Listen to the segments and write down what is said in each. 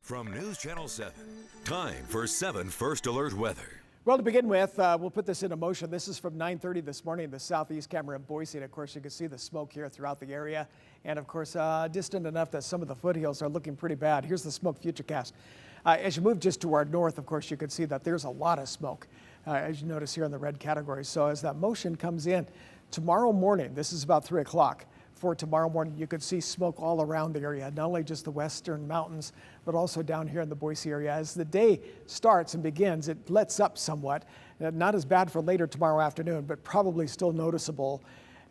From News Channel 7, time for 7 First Alert weather. Well, to begin with, we'll put this into motion. This is from 9:30 this morning, the southeast camera in Boise. And of course, you can see the smoke here throughout the area. And of course, distant enough that some of the foothills are looking pretty bad. Here's the smoke futurecast. As you move just to our north, of course, you can see that there's a lot of smoke, as you notice here in the red category. So as that motion comes in, tomorrow morning, this is about 3 o'clock. For tomorrow morning, you could see smoke all around the area, not only just the western mountains, but also down here in the Boise area. As the day starts and begins, it lets up somewhat. Not as bad for later tomorrow afternoon, but probably still noticeable.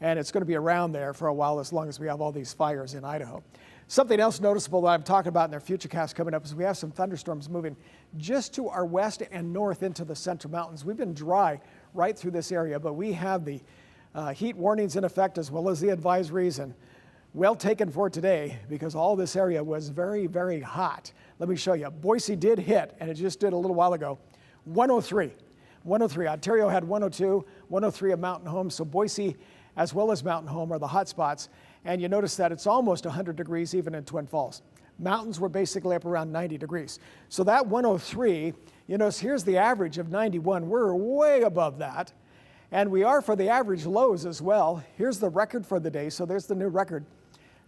And it's going to be around there for a while as long as we have all these fires in Idaho. Something else noticeable that I'm talking about in their futurecast coming up is we have some thunderstorms moving just to our west and north into the central mountains. We've been dry right through this area, but we have the heat warnings in effect as well as the advisories, and well taken for today because all this area was very, very hot. Let me show you. Boise did hit, and it just did a little while ago, 103. 103. Ontario had 102, 103 at Mountain Home. So Boise as well as Mountain Home are the hot spots. And you notice that it's almost 100 degrees even in Twin Falls. Mountains were basically up around 90 degrees. So that 103, you notice here's the average of 91. We're way above that. And we are for the average lows as well. Here's the record for the day. So there's the new record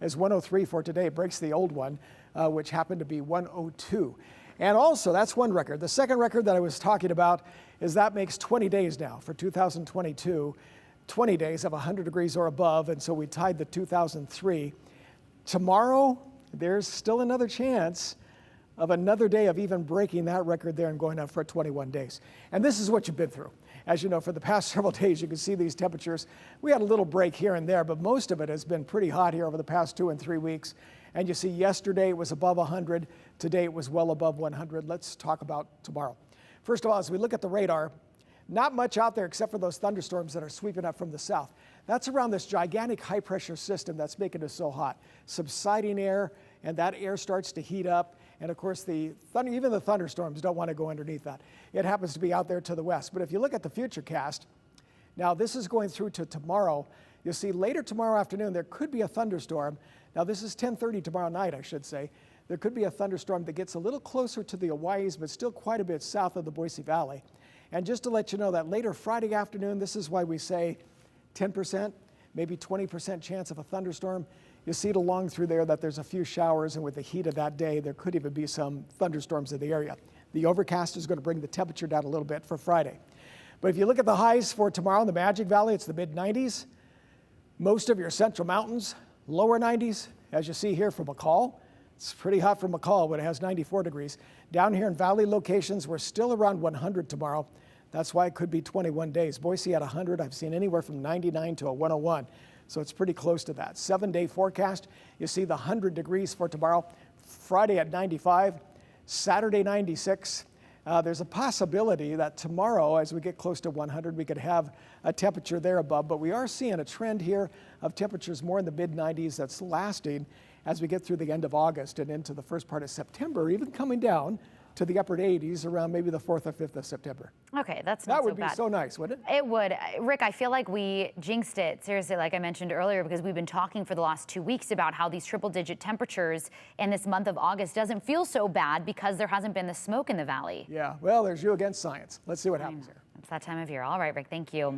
as 103 for today. Breaks the old one, which happened to be 102. And also, that's one record. The second record that I was talking about is that makes 20 days now for 2022. 20 days of 100 degrees or above. And so we tied the 2003. Tomorrow, there's still another chance of another day of even breaking that record there and going up for 21 days. And this is what you've been through. As you know, for the past several days, you can see these temperatures. We had a little break here and there, but most of it has been pretty hot here over the past 2 and 3 weeks. And you see yesterday it was above 100. Today it was well above 100. Let's talk about tomorrow. First of all, as we look at the radar, not much out there except for those thunderstorms that are sweeping up from the south. That's around this gigantic high pressure system that's making it so hot. Subsiding air, and that air starts to heat up. And of course, even the thunderstorms don't want to go underneath that. It happens to be out there to the west. But if you look at the futurecast, now this is going through to tomorrow. You'll see later tomorrow afternoon, there could be a thunderstorm. Now this is 10:30 tomorrow night, I should say. There could be a thunderstorm that gets a little closer to the Hawaii's, but still quite a bit south of the Boise Valley. And just to let you know that later Friday afternoon, this is why we say 10%, maybe 20% chance of a thunderstorm. You see it along through there that there's a few showers, and with the heat of that day, there could even be some thunderstorms in the area. The overcast is going to bring the temperature down a little bit for Friday. But if you look at the highs for tomorrow in the Magic Valley, it's the mid-90s. Most of your central mountains, lower 90s, as you see here for McCall. It's pretty hot for McCall, but it has 94 degrees. Down here in valley locations, we're still around 100 tomorrow. That's why it could be 21 days. Boise at 100, I've seen anywhere from 99 to a 101. So it's pretty close to that. 7-day forecast, you see the 100 degrees for tomorrow. Friday at 95, Saturday 96. There's a possibility that tomorrow, as we get close to 100, we could have a temperature there above. But we are seeing a trend here of temperatures more in the mid-90s that's lasting as we get through the end of August and into the first part of September, even coming down to the upper 80s around maybe the 4th or 5th of September. Okay, that's not so bad. That would be so nice, wouldn't it? It would. Rick, I feel like we jinxed it, seriously, like I mentioned earlier, because we've been talking for the last 2 weeks about how these triple-digit temperatures in this month of August doesn't feel so bad because there hasn't been the smoke in the valley. Yeah, well, there's you against science. Let's see what happens here. It's that time of year. All right, Rick, thank you.